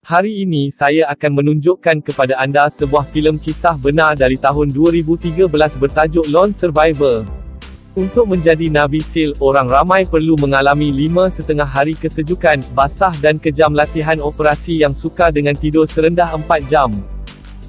Hari ini saya akan menunjukkan kepada anda sebuah filem kisah benar dari tahun 2013 bertajuk Lone Survivor. Untuk menjadi Navy SEAL, orang ramai perlu mengalami 5,5 hari kesejukan, basah dan kejam latihan operasi yang sukar dengan tidur serendah 4 jam.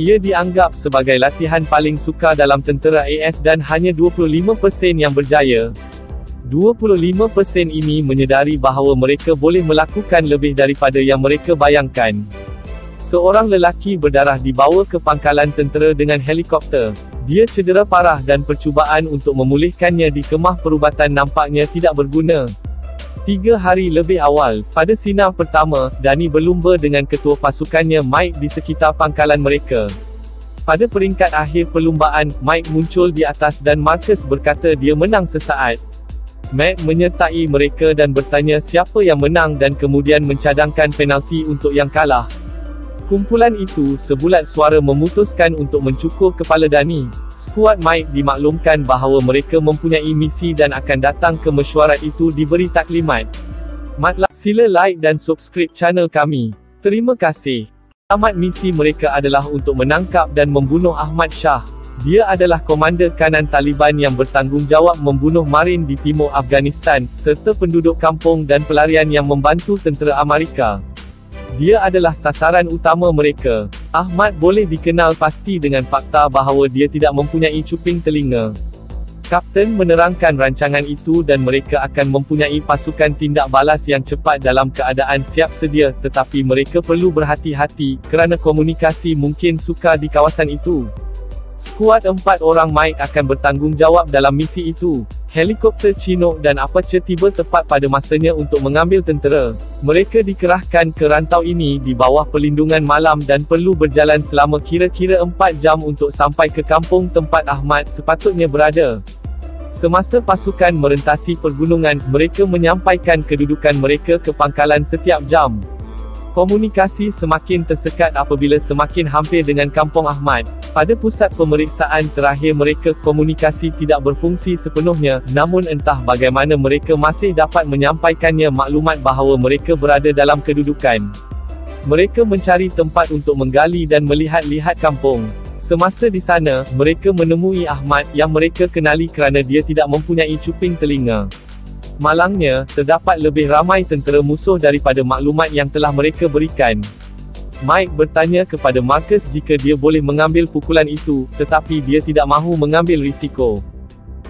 Ia dianggap sebagai latihan paling sukar dalam tentera AS dan hanya 25% yang berjaya. 25% ini menyedari bahawa mereka boleh melakukan lebih daripada yang mereka bayangkan. Seorang lelaki berdarah dibawa ke pangkalan tentera dengan helikopter. Dia cedera parah dan percubaan untuk memulihkannya di kemah perubatan nampaknya tidak berguna. 3 hari lebih awal, pada sinar pertama, Danny berlumba dengan ketua pasukannya Mike di sekitar pangkalan mereka. Pada peringkat akhir perlumbaan, Mike muncul di atas dan Marcus berkata dia menang sesaat. Matt menyertai mereka dan bertanya siapa yang menang dan kemudian mencadangkan penalti untuk yang kalah. Kumpulan itu, sebulat suara memutuskan untuk mencukur kepala Danny. Skuad Mike dimaklumkan bahawa mereka mempunyai misi dan akan datang ke mesyuarat itu diberi taklimat. Sila like dan subscribe channel kami. Terima kasih. Alamat misi mereka adalah untuk menangkap dan membunuh Ahmad Shah. Dia adalah komander kanan Taliban yang bertanggungjawab membunuh Marin di timur Afghanistan, serta penduduk kampung dan pelarian yang membantu tentera Amerika. Dia adalah sasaran utama mereka. Ahmad boleh dikenal pasti dengan fakta bahawa dia tidak mempunyai cuping telinga. Kapten menerangkan rancangan itu dan mereka akan mempunyai pasukan tindak balas yang cepat dalam keadaan siap sedia, tetapi mereka perlu berhati-hati, kerana komunikasi mungkin sukar di kawasan itu. Skuad 4 orang Mike akan bertanggungjawab dalam misi itu. Helikopter Chinook dan Apache tiba tepat pada masanya untuk mengambil tentera. Mereka dikerahkan ke rantau ini di bawah perlindungan malam dan perlu berjalan selama kira-kira 4 jam untuk sampai ke kampung tempat Ahmad sepatutnya berada. Semasa pasukan merentasi pergunungan, mereka menyampaikan kedudukan mereka ke pangkalan setiap jam. Komunikasi semakin tersekat apabila semakin hampir dengan kampung Ahmad. Pada pusat pemeriksaan terakhir mereka, komunikasi tidak berfungsi sepenuhnya, namun entah bagaimana mereka masih dapat menyampaikannya maklumat bahawa mereka berada dalam kedudukan. Mereka mencari tempat untuk menggali dan melihat-lihat kampung. Semasa di sana, mereka menemui Ahmad, yang mereka kenali kerana dia tidak mempunyai cuping telinga. Malangnya, terdapat lebih ramai tentera musuh daripada maklumat yang telah mereka berikan. Mike bertanya kepada Marcus jika dia boleh mengambil pukulan itu, tetapi dia tidak mahu mengambil risiko.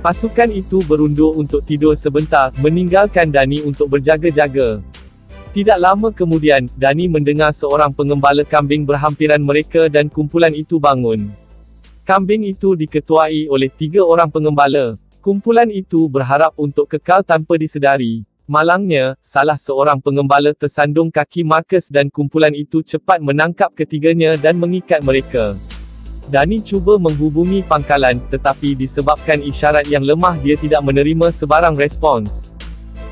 Pasukan itu berundur untuk tidur sebentar, meninggalkan Danny untuk berjaga-jaga. Tidak lama kemudian, Danny mendengar seorang pengembala kambing berhampiran mereka dan kumpulan itu bangun. Kambing itu diketuai oleh 3 orang pengembala. Kumpulan itu berharap untuk kekal tanpa disedari. Malangnya, salah seorang pengembala tersandung kaki Marcus dan kumpulan itu cepat menangkap ketiganya dan mengikat mereka. Danny cuba menghubungi pangkalan, tetapi disebabkan isyarat yang lemah dia tidak menerima sebarang respons.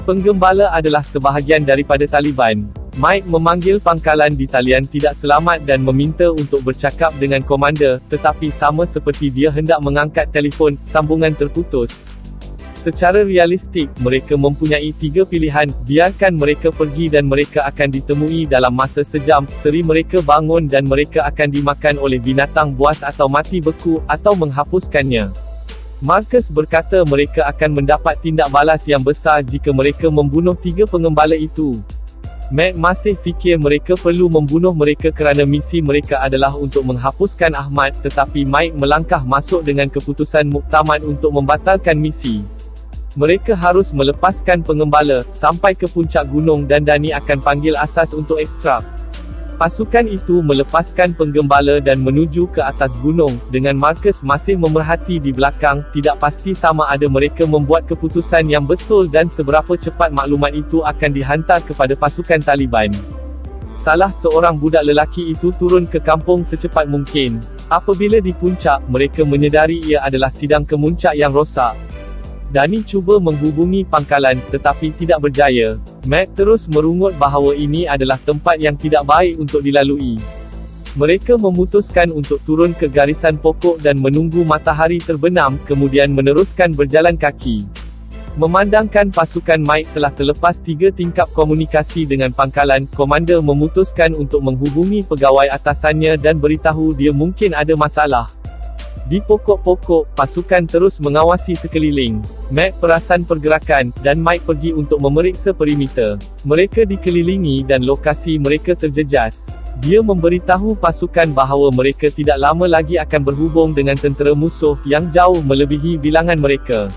Penggembala adalah sebahagian daripada Taliban. Mike memanggil pangkalan di talian tidak selamat dan meminta untuk bercakap dengan komander, tetapi sama seperti dia hendak mengangkat telefon, sambungan terputus. Secara realistik, mereka mempunyai 3 pilihan: biarkan mereka pergi dan mereka akan ditemui dalam masa sejam, seri mereka bangun dan mereka akan dimakan oleh binatang buas atau mati beku, atau menghapuskannya. Marcus berkata mereka akan mendapat tindak balas yang besar jika mereka membunuh 3 pengembala itu. Matt masih fikir mereka perlu membunuh mereka kerana misi mereka adalah untuk menghapuskan Ahmad, tetapi Mike melangkah masuk dengan keputusan muktamad untuk membatalkan misi. Mereka harus melepaskan pengembala, sampai ke puncak gunung dan Danny akan panggil asas untuk ekstrak. Pasukan itu melepaskan penggembala dan menuju ke atas gunung, dengan Marcus masih memerhati di belakang. Tidak pasti sama ada mereka membuat keputusan yang betul dan seberapa cepat maklumat itu akan dihantar kepada pasukan Taliban. Salah seorang budak lelaki itu turun ke kampung secepat mungkin. Apabila di puncak, mereka menyedari ia adalah sidang kemuncak yang rosak. Danny cuba menghubungi pangkalan, tetapi tidak berjaya. Matt terus merungut bahawa ini adalah tempat yang tidak baik untuk dilalui. Mereka memutuskan untuk turun ke garisan pokok dan menunggu matahari terbenam, kemudian meneruskan berjalan kaki. Memandangkan pasukan Mike telah terlepas 3 tingkap komunikasi dengan pangkalan, komander memutuskan untuk menghubungi pegawai atasannya dan beritahu dia mungkin ada masalah. Di pokok-pokok, pasukan terus mengawasi sekeliling. Mac perasan pergerakan, dan Mike pergi untuk memeriksa perimeter. Mereka dikelilingi dan lokasi mereka terjejas. Dia memberitahu pasukan bahawa mereka tidak lama lagi akan berhubung dengan tentera musuh yang jauh melebihi bilangan mereka.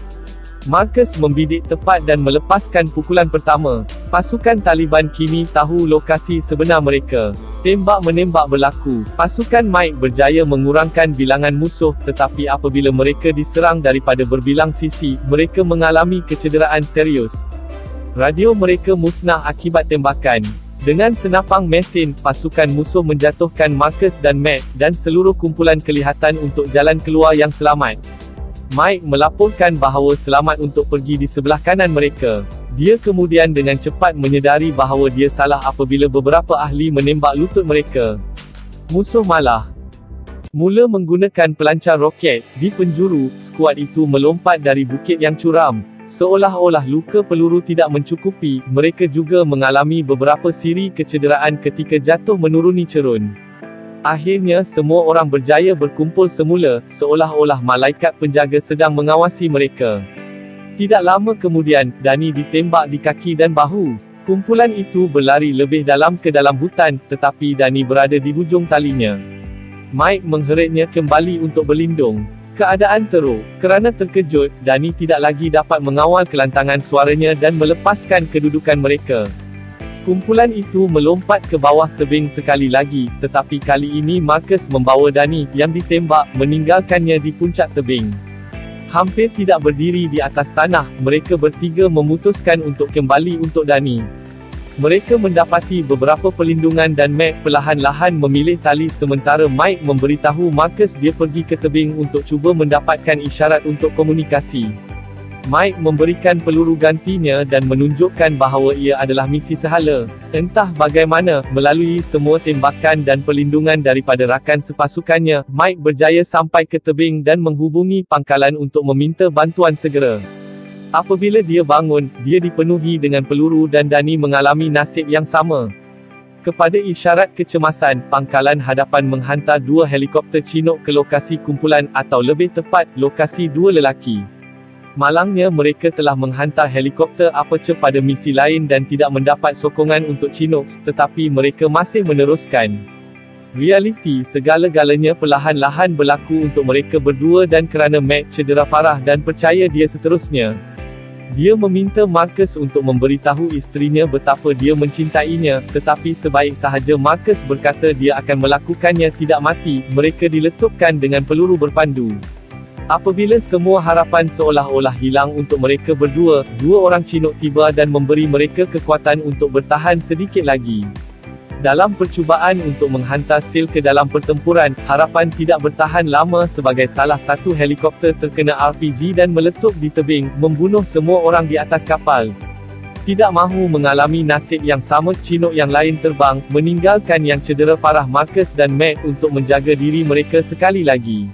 Marcus membidik tepat dan melepaskan pukulan pertama. Pasukan Taliban kini tahu lokasi sebenar mereka. Tembak-menembak berlaku. Pasukan Mike berjaya mengurangkan bilangan musuh, tetapi apabila mereka diserang daripada berbilang sisi, mereka mengalami kecederaan serius. Radio mereka musnah akibat tembakan. Dengan senapang mesin, pasukan musuh menjatuhkan Marcus dan Mac, dan seluruh kumpulan kelihatan untuk jalan keluar yang selamat. Mike melaporkan bahawa selamat untuk pergi di sebelah kanan mereka. Dia kemudian dengan cepat menyedari bahawa dia salah apabila beberapa ahli menembak lutut mereka. Musuh malah mula menggunakan pelancar roket. Di penjuru, skuad itu melompat dari bukit yang curam. Seolah-olah luka peluru tidak mencukupi, mereka juga mengalami beberapa siri kecederaan ketika jatuh menuruni cerun. Akhirnya semua orang berjaya berkumpul semula, seolah-olah malaikat penjaga sedang mengawasi mereka. Tidak lama kemudian, Danny ditembak di kaki dan bahu. Kumpulan itu berlari lebih dalam ke dalam hutan, tetapi Danny berada di hujung talinya. Mike mengheretnya kembali untuk berlindung. Keadaan teruk. Kerana terkejut, Danny tidak lagi dapat mengawal kelantangan suaranya dan melepaskan kedudukan mereka. Kumpulan itu melompat ke bawah tebing sekali lagi, tetapi kali ini Marcus membawa Danny, yang ditembak, meninggalkannya di puncak tebing. Hampir tidak berdiri di atas tanah, mereka bertiga memutuskan untuk kembali untuk Danny. Mereka mendapati beberapa perlindungan dan Mac perlahan-lahan memilih tali sementara Mike memberitahu Marcus dia pergi ke tebing untuk cuba mendapatkan isyarat untuk komunikasi. Mike memberikan peluru gantinya dan menunjukkan bahawa ia adalah misi sehala. Entah bagaimana, melalui semua tembakan dan perlindungan daripada rakan sepasukannya, Mike berjaya sampai ke tebing dan menghubungi pangkalan untuk meminta bantuan segera. Apabila dia bangun, dia dipenuhi dengan peluru dan Danny mengalami nasib yang sama. Kepada isyarat kecemasan, pangkalan hadapan menghantar 2 helikopter Chinook ke lokasi kumpulan, atau lebih tepat, lokasi 2 lelaki. Malangnya mereka telah menghantar helikopter Apache pada misi lain dan tidak mendapat sokongan untuk Chinooks, tetapi mereka masih meneruskan. Realiti segala-galanya perlahan-lahan berlaku untuk mereka berdua dan kerana Mac cedera parah dan percaya dia seterusnya. Dia meminta Marcus untuk memberitahu isterinya betapa dia mencintainya, tetapi sebaik sahaja Marcus berkata dia akan melakukannya tidak mati, mereka diletupkan dengan peluru berpandu. Apabila semua harapan seolah-olah hilang untuk mereka berdua, 2 orang Chinook tiba dan memberi mereka kekuatan untuk bertahan sedikit lagi. Dalam percubaan untuk menghantar SEAL ke dalam pertempuran, harapan tidak bertahan lama sebagai salah satu helikopter terkena RPG dan meletup di tebing, membunuh semua orang di atas kapal. Tidak mahu mengalami nasib yang sama, Chinook yang lain terbang, meninggalkan yang cedera parah Marcus dan Mac untuk menjaga diri mereka sekali lagi.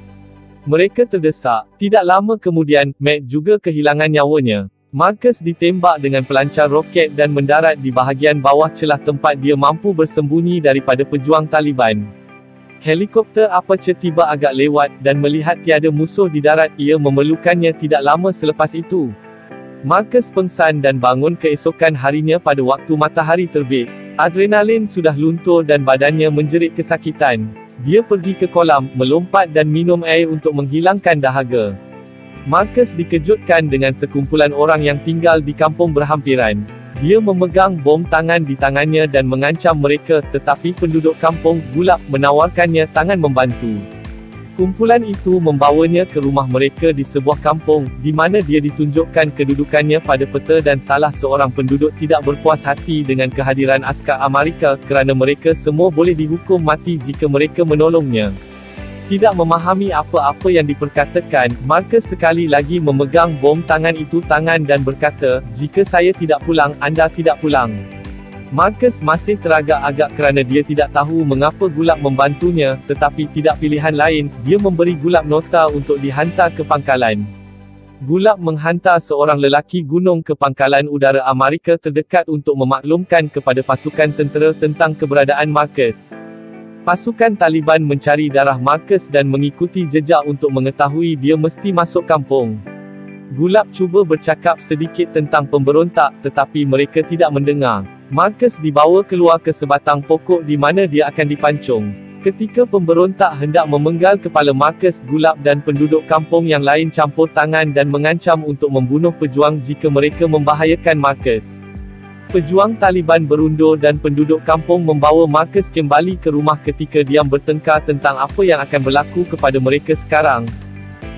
Mereka terdesak. Tidak lama kemudian, Mac juga kehilangan nyawanya. Marcus ditembak dengan pelancar roket dan mendarat di bahagian bawah celah tempat dia mampu bersembunyi daripada pejuang Taliban. Helikopter Apache tiba agak lewat, dan melihat tiada musuh di darat, ia memerlukannya tidak lama selepas itu. Marcus pengsan dan bangun keesokan harinya pada waktu matahari terbit. Adrenalin sudah luntur dan badannya menjerit kesakitan. Dia pergi ke kolam, melompat dan minum air untuk menghilangkan dahaga. Marcus dikejutkan dengan sekumpulan orang yang tinggal di kampung berhampiran. Dia memegang bom tangan di tangannya dan mengancam mereka, tetapi penduduk kampung, Gulab, menawarkannya tangan membantu. Kumpulan itu membawanya ke rumah mereka di sebuah kampung, di mana dia ditunjukkan kedudukannya pada peta dan salah seorang penduduk tidak berpuas hati dengan kehadiran askar Amerika, kerana mereka semua boleh dihukum mati jika mereka menolongnya. Tidak memahami apa-apa yang diperkatakan, Marcus sekali lagi memegang bom tangan itu tangan dan berkata, "Jika saya tidak pulang, anda tidak pulang." Marcus masih teragak-agak kerana dia tidak tahu mengapa Gulab membantunya, tetapi tidak pilihan lain, dia memberi Gulab nota untuk dihantar ke pangkalan. Gulab menghantar seorang lelaki gunung ke pangkalan udara Amerika terdekat untuk memaklumkan kepada pasukan tentera tentang keberadaan Marcus. Pasukan Taliban mencari darah Marcus dan mengikuti jejak untuk mengetahui dia mesti masuk kampung. Gulab cuba bercakap sedikit tentang pemberontak, tetapi mereka tidak mendengar. Marcus dibawa keluar ke sebatang pokok di mana dia akan dipancung. Ketika pemberontak hendak memenggal kepala Marcus, Gulab dan penduduk kampung yang lain campur tangan dan mengancam untuk membunuh pejuang jika mereka membahayakan Marcus. Pejuang Taliban berundur dan penduduk kampung membawa Marcus kembali ke rumah ketika diam bertengkar tentang apa yang akan berlaku kepada mereka sekarang.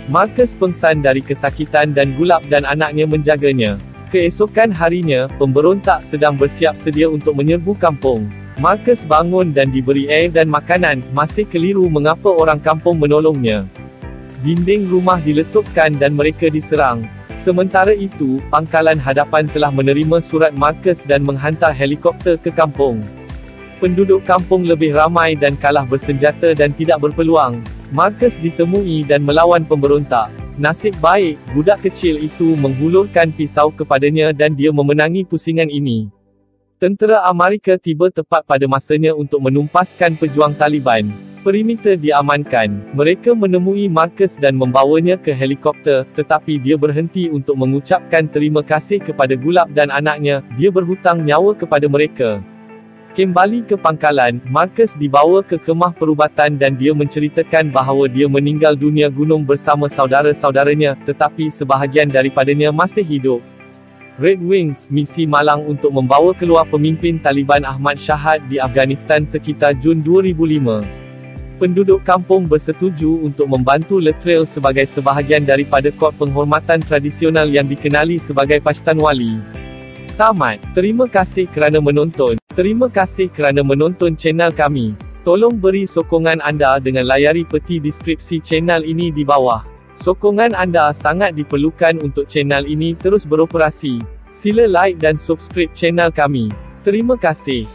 Marcus pengsan dari kesakitan dan Gulab dan anaknya menjaganya. Keesokan harinya, pemberontak sedang bersiap sedia untuk menyerbu kampung. Marcus bangun dan diberi air dan makanan, masih keliru mengapa orang kampung menolongnya. Dinding rumah diletupkan dan mereka diserang. Sementara itu, pangkalan hadapan telah menerima surat Marcus dan menghantar helikopter ke kampung. Penduduk kampung lebih ramai dan kalah bersenjata dan tidak berpeluang. Marcus ditemui dan melawan pemberontak. Nasib baik, budak kecil itu menghulurkan pisau kepadanya dan dia memenangi pusingan ini. Tentera Amerika tiba tepat pada masanya untuk menumpaskan pejuang Taliban. Perimeter diamankan. Mereka menemui Marcus dan membawanya ke helikopter, tetapi dia berhenti untuk mengucapkan terima kasih kepada Gulab dan anaknya. Dia berhutang nyawa kepada mereka. Kembali ke pangkalan, Marcus dibawa ke kemah perubatan dan dia menceritakan bahawa dia meninggal dunia gunung bersama saudara-saudaranya, tetapi sebahagian daripadanya masih hidup. Red Wings, misi malang untuk membawa keluar pemimpin Taliban Ahmad Shahid di Afghanistan sekitar Jun 2005. Penduduk kampung bersetuju untuk membantu Latrell sebagai sebahagian daripada kod penghormatan tradisional yang dikenali sebagai Pashtunwali. Tamat. Terima kasih kerana menonton. Terima kasih kerana menonton channel kami. Tolong beri sokongan anda dengan layari peti deskripsi channel ini di bawah. Sokongan anda sangat diperlukan untuk channel ini terus beroperasi. Sila like dan subscribe channel kami. Terima kasih.